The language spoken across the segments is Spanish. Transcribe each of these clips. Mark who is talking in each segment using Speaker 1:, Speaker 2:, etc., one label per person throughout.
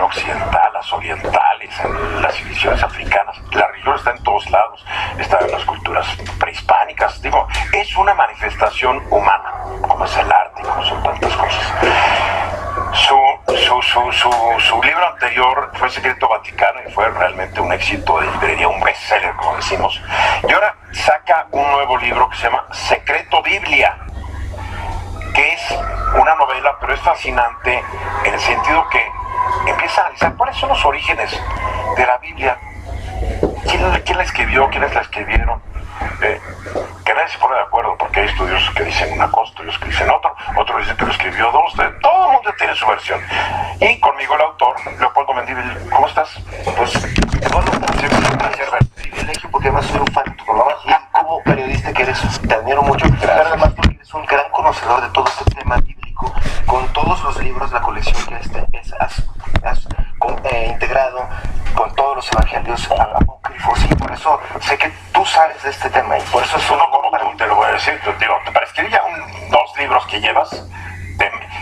Speaker 1: occidental, las orientales, en las civilizaciones africanas. La religión está en todos lados, está en las culturas prehispánicas. Digo, es una manifestación humana, como es el arte, como son tantas cosas. Su libro anterior fue Secreto Vaticano y fue realmente un éxito de librería, un bestseller, como decimos. Y ahora saca un nuevo libro que se llama Secreto Biblia, que es una novela, pero es fascinante en el sentido que empieza a analizar cuáles son los orígenes de la Biblia. ¿Quién la escribió? ¿Quiénes la escribieron? Que nadie se pone de acuerdo, porque hay estudios que dicen una cosa, estudios que dicen otro dice que lo escribió dos, todo el mundo tiene su versión. Y conmigo el autor, Leopoldo Mendívil. ¿Cómo estás?
Speaker 2: Pues, Eduardo, es un placer, privilegio, porque además soy un fan de tu programa y como periodista que eres, te admiro mucho, pero además porque eres un gran conocedor de todo este tema bíblico, con todos los libros, la colección que has integrado, con todos los evangelios apócrifos, y por eso sé que tú sabes de este tema, y por eso es
Speaker 1: uno como tú, te lo voy a decir, digo, para escribir ya dos libros que llevas,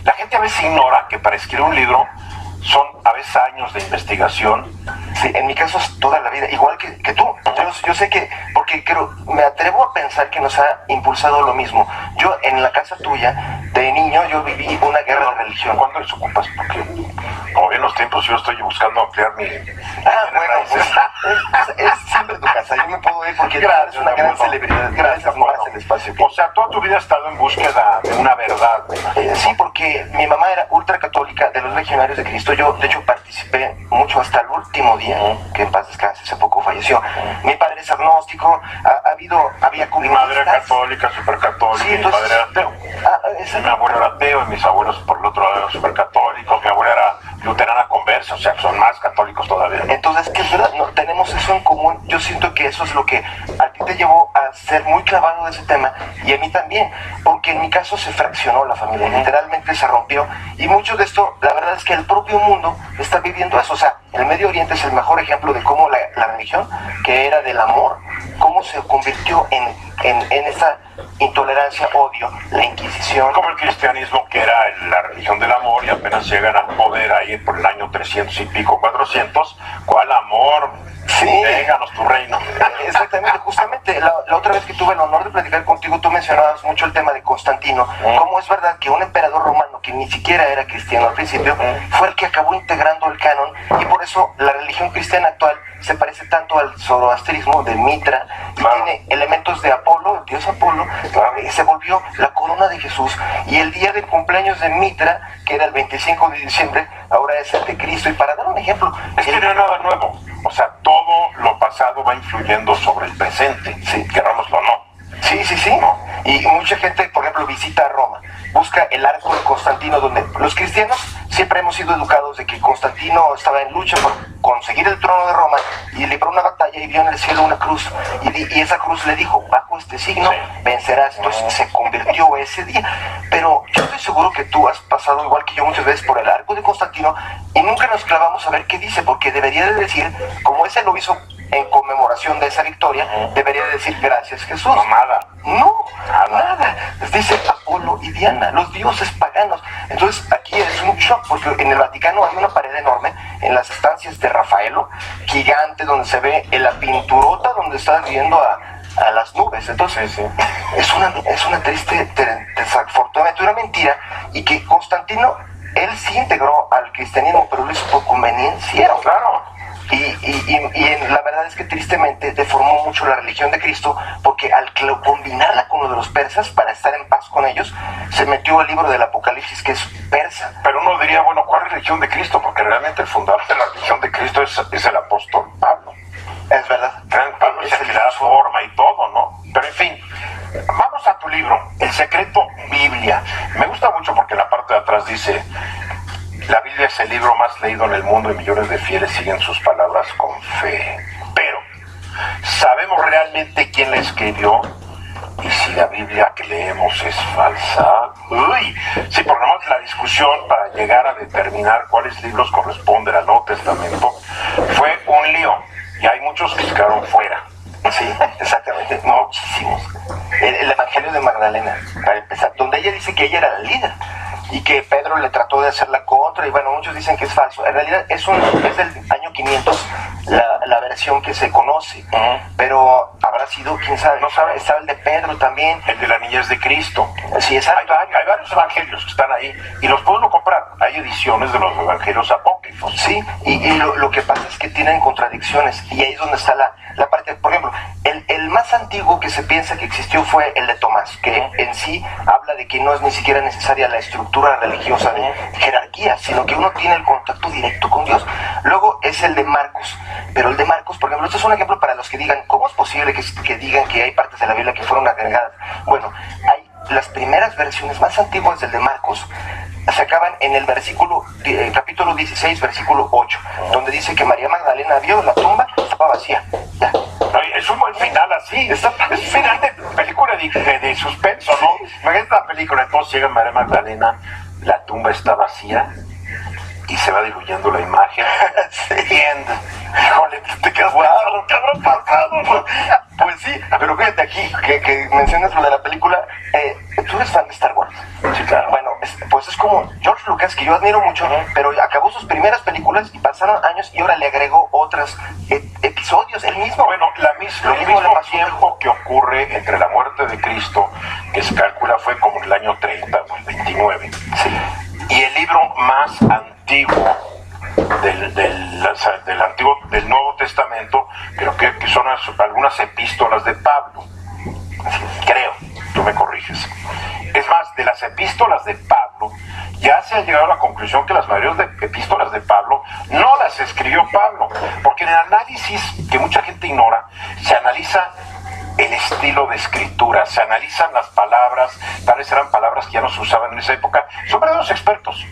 Speaker 1: la gente a veces ignora que para escribir un libro son a veces años de investigación.
Speaker 2: Sí, en mi caso es toda la vida, igual que tú. Yo sé que, porque me atrevo a pensar que nos ha impulsado lo mismo. Yo en la casa tuya, de niño, yo viví una guerra de religión.
Speaker 1: ¿Cuándo desocupas? Porque como bien los tiempos, yo estoy buscando ampliar mi...
Speaker 2: Bueno, pues es siempre tu casa, yo me puedo ir porque
Speaker 1: gracias,
Speaker 2: eres una gran celebridad. Gracias, no hagas el espacio.
Speaker 1: O sea, toda tu vida has estado en búsqueda de una verdad.
Speaker 2: Sí, porque mi mamá era ultracatólica de los Legionarios de Cristo. Yo, de hecho, participé mucho hasta el último día, que en paz descanse, hace poco falleció. Mi padre es agnóstico, había
Speaker 1: mi madre era católica, supercatólica,
Speaker 2: sí,
Speaker 1: mi padre era ateo. Mi abuelo era ateo y mis abuelos por el otro lado eran supercatólicos. Mi abuela era luterana conversa, o sea, son más católicos todavía.
Speaker 2: Entonces, que es verdad, no tenemos eso en común. Yo siento que eso es lo que a ti te llevó a ser muy clavado de ese tema, y a mí también, porque en mi caso se fraccionó la familia, literalmente se rompió, y mucho de esto, la verdad es que el propio mundo está viviendo eso. O sea, el Medio Oriente es el mejor ejemplo de cómo la religión, que era del amor, cómo se convirtió en esa intolerancia, odio, la Inquisición.
Speaker 1: Como el cristianismo, que era la religión del amor, y apenas llegan al poder ahí por el año 300 y pico, 400, ¿cuál amor?
Speaker 2: Sí,
Speaker 1: déjanos tu reino.
Speaker 2: Exactamente, justamente la otra vez que tuve el honor de platicar contigo, tú mencionabas mucho el tema de Constantino, cómo es verdad que un emperador romano que ni siquiera era cristiano al principio, fue el que acabó integrando el canon, y por eso la religión cristiana actual se parece tanto al zoroastrismo de Mitra, y tiene elementos de Apolo, el dios Apolo, y se volvió la corona de Jesús, y el día del cumpleaños de Mitra, que era el 25 de diciembre, ahora es el de Cristo. Y para dar un ejemplo,
Speaker 1: es que no hay nada nuevo, o sea, todo lo pasado va influyendo sobre el presente, sí, querámoslo o no.
Speaker 2: Sí. Y mucha gente, por ejemplo, visita Roma, busca el arco de Constantino, donde los cristianos siempre hemos sido educados de que Constantino estaba en lucha por conseguir el trono de Roma, y libró una batalla y vio en el cielo una cruz, y esa cruz le dijo, bajo este signo vencerás. Entonces se convirtió ese día. Pero yo estoy seguro que tú has pasado, igual que yo, muchas veces por el arco de Constantino, y nunca nos clavamos a ver qué dice, porque debería de decir, como ese lo hizo en conmemoración de esa victoria, debería de decir gracias Jesús.
Speaker 1: No, nada.
Speaker 2: No, nada. Les dice Apolo y Diana, los dioses paganos. Entonces aquí es un shock, porque en el Vaticano hay una pared enorme en las estancias de Rafaelo, gigante, donde se ve en la pinturota donde estás viendo a las nubes. Entonces es una triste, desafortunadamente una mentira, y que Constantino, él sí integró al cristianismo, pero lo hizo por conveniencia.
Speaker 1: Claro.
Speaker 2: Y la verdad es que tristemente deformó mucho la religión de Cristo, porque al combinarla con lo de los persas para estar en paz con ellos, se metió el libro del Apocalipsis, que es persa.
Speaker 1: Pero uno diría, bueno, ¿cuál religión de Cristo? Porque realmente el fundador de la religión de Cristo es el apóstol Pablo.
Speaker 2: Es verdad.
Speaker 1: Pablo es el que le da forma y todo, ¿no? Pero en fin, vamos a tu libro, El Secreto Biblia. Me gusta mucho porque en la parte de atrás dice: la Biblia es el libro más leído en el mundo y millones de fieles siguen sus palabras con fe. Pero, ¿sabemos realmente quién la escribió? ¿Y si la Biblia que leemos es falsa? Uy, sí, programamos la discusión para llegar a determinar cuáles libros corresponden al Nuevo Testamento. Fue un lío, y hay muchos que se quedaron fuera.
Speaker 2: Sí, exactamente, muchísimos. El Evangelio de Magdalena, para empezar, donde ella dice que ella era la líder. y que Pedro le trató de hacer la contra, y bueno, muchos dicen que es falso. En realidad es del año 500 la versión que se conoce, pero habrá sido, quién sabe.
Speaker 1: No sabe.
Speaker 2: Estaba el de Pedro también.
Speaker 1: El de la niñez de Cristo.
Speaker 2: Sí, exacto.
Speaker 1: Hay varios evangelios que están ahí y los puedo comprar. Hay ediciones de los evangelios apócrifos.
Speaker 2: Sí, y lo que pasa es que tienen contradicciones, y ahí es donde está la parte. Por ejemplo, el más antiguo que se piensa que existió fue el de Tomás, que en sí habla de que no es ni siquiera necesaria la estructura religiosa de jerarquía, sino que uno tiene el contacto directo con Dios. Luego es el de Marcos, pero el de Marcos, por ejemplo, este es un ejemplo para los que digan, ¿cómo es posible que digan que hay partes de la Biblia que fueron agregadas? Bueno, hay las primeras versiones más antiguas del de Marcos, se acaban en el capítulo 16, versículo 8, donde dice que María Magdalena vio la tumba, estaba vacía. Ya.
Speaker 1: Es un buen final así, es un final de película de suspenso, ¿no? Imagínate la película, entonces llega María Magdalena, la tumba está vacía y se va diluyendo la imagen. Híjole, te quedas pensando, ¿qué habrá pasado?
Speaker 2: Pues sí, pero fíjate aquí, que mencionas lo de la película, tú eres fan de Star Wars.
Speaker 1: Sí, claro.
Speaker 2: Bueno, pues es como George Lucas, que yo admiro mucho, pero acabó sus primeras películas y pasaron años y ahora le agregó otros episodios, el mismo.
Speaker 1: Bueno, el mismo tiempo que ocurre entre la muerte de Cristo, que se calcula fue como el año 30 o el 29,
Speaker 2: Sí.
Speaker 1: y el libro más antiguo del Nuevo Testamento, creo que son algunas epístolas de Pablo. Creo, tú me corriges. Es más, de las epístolas de Pablo, ya se ha llegado a la conclusión que las mayores epístolas de Pablo no las escribió Pablo, porque en el análisis, que mucha gente ignora, se analiza el estilo de escritura, se analizan las palabras, tal vez eran palabras que ya no se usaban en esa época, son verdaderos expertos.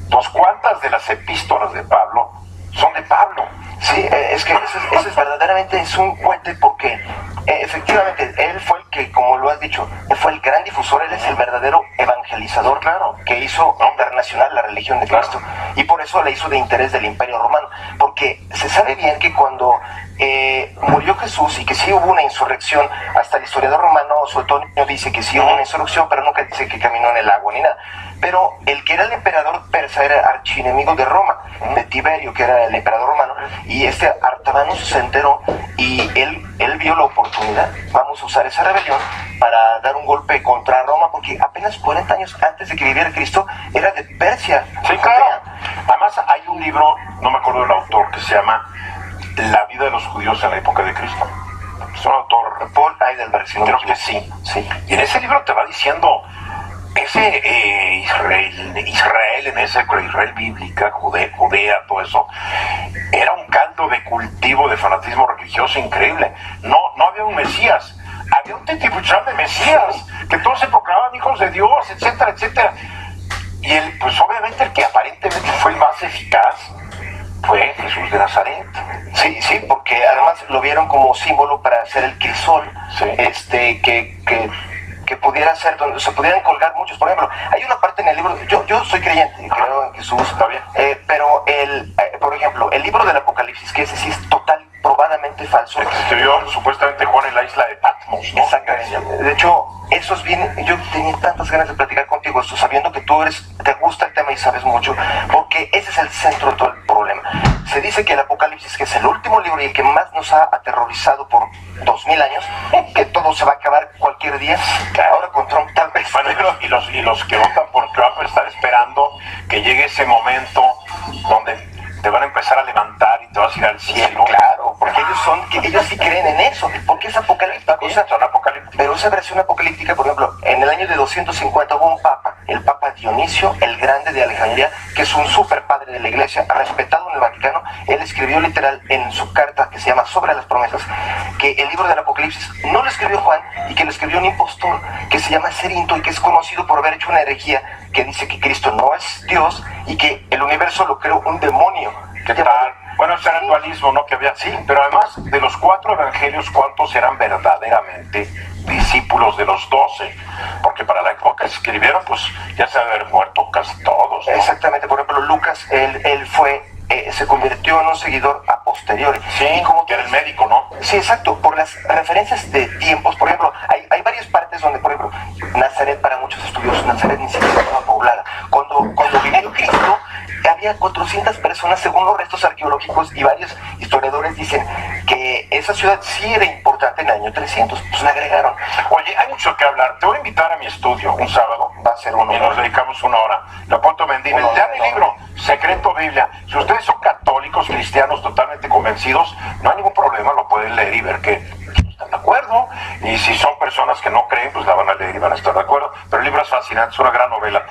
Speaker 1: Entonces, ¿cuántas de las epístolas de Pablo son de Pablo?
Speaker 2: Sí, es que eso es verdaderamente es un puente, porque efectivamente él fue el que, como lo has dicho, fue el gran difusor, él es el verdadero evangelizador,
Speaker 1: Claro.
Speaker 2: que hizo internacional la religión de Cristo,
Speaker 1: Claro.
Speaker 2: Y por eso le hizo de interés del Imperio Romano, porque se sabe bien que cuando murió Jesús y que sí hubo una insurrección, hasta el historiador romano Suetonio dice que sí hubo una insurrección, pero nunca dice que caminó en el agua ni nada. Pero el que era el emperador persa era archienemigo de Roma, de Tiberio, que era el emperador romano, y Artabanus se enteró y él vio la oportunidad. Vamos a usar esa rebelión para dar un golpe contra Roma, porque apenas 40 años antes de que viviera Cristo era de Persia.
Speaker 1: Sí, claro. Además, hay un libro, no me acuerdo del autor, que se llama La vida de los judíos en la época de Cristo. Es un autor,
Speaker 2: Paul Heidelberg, si no me
Speaker 1: creo que
Speaker 2: equivoco.
Speaker 1: sí. Y en ese libro te va diciendo ese Israel, en esa Israel bíblica, Judea, todo eso, era un caldo de cultivo de fanatismo religioso increíble. No había un Mesías, había un titipuchal de Mesías, que todos se proclamaban hijos de Dios, etcétera, etcétera. Y pues obviamente el que aparentemente fue el más eficaz fue Jesús de Nazaret.
Speaker 2: Sí, porque además lo vieron como símbolo para hacer el crisol,
Speaker 1: Sí.
Speaker 2: que pudiera ser donde se pudieran colgar muchos. Por ejemplo, hay una parte en el libro, yo soy creyente, creo en Jesús,
Speaker 1: Está bien.
Speaker 2: pero por ejemplo, el libro del Apocalipsis, que ese sí es probadamente falso.
Speaker 1: El que escribió supuestamente Juan en la isla de Patmos, ¿no?
Speaker 2: Exactamente. De hecho, eso es bien. Yo tenía tantas ganas de platicar contigo esto, sabiendo que te gusta el tema y sabes mucho, porque ese es el centro de todo el problema. Se dice que el Apocalipsis, que es el último libro y el que más nos ha aterrorizado por 2000 años, que todo se va a acabar cualquier día, ahora con Trump tal vez.
Speaker 1: Bueno, y los que votan por Trump están esperando que llegue ese momento donde te van a empezar a levantar y te vas a ir al cielo.
Speaker 2: Claro, porque ellos sí creen en eso, porque es apocalíptica. Pero esa versión apocalíptica, por ejemplo, en el año de 250 hubo un papa, el Papa Dionisio el Grande de Alejandría, que es un super padre de la iglesia, respetado en el Vaticano. Él escribió literal en su carta que se llama Sobre las Promesas, que el libro del Apocalipsis no lo escribió Juan, y que lo escribió un impostor que se llama Cerinto, y que es conocido por haber hecho una herejía que dice que Cristo no es Dios y que el universo lo creó un demonio.
Speaker 1: ¿Qué tal? Bueno, ese era el dualismo, ¿no? Que había, sí, pero además de los 4 evangelios, ¿cuántos eran verdaderamente discípulos de los 12? Porque para la época que se escribieron, pues ya se habían muerto casi todos, ¿no?
Speaker 2: Exactamente, por ejemplo, Lucas, él se convirtió en un seguidor a posteriori.
Speaker 1: Sí,
Speaker 2: y como
Speaker 1: que era el médico, ¿no?
Speaker 2: Sí, exacto, por las referencias de tiempos. Por ejemplo, hay varias partes donde, por ejemplo, Nazaret para muchos estudiosos pues Nazaret ni siquiera estaba poblada. Cuando vivió Cristo, había 400 personas, según los restos arqueológicos, y varios historiadores dicen que esa ciudad sí era importante en el año 300, pues la agregaron.
Speaker 1: Oye, hay mucho que hablar. Te voy a invitar a mi estudio un sábado.
Speaker 2: Va a ser uno.
Speaker 1: Y nos dedicamos una hora. Leopoldo Mendívil, ya mi libro, Secreto Biblia. Si ustedes son católicos, cristianos, totalmente convencidos, no hay ningún problema, lo pueden leer y ver que están de acuerdo. Y si son personas que no creen, pues la van a leer y van a estar de acuerdo. Pero el libro es fascinante, es una gran novela.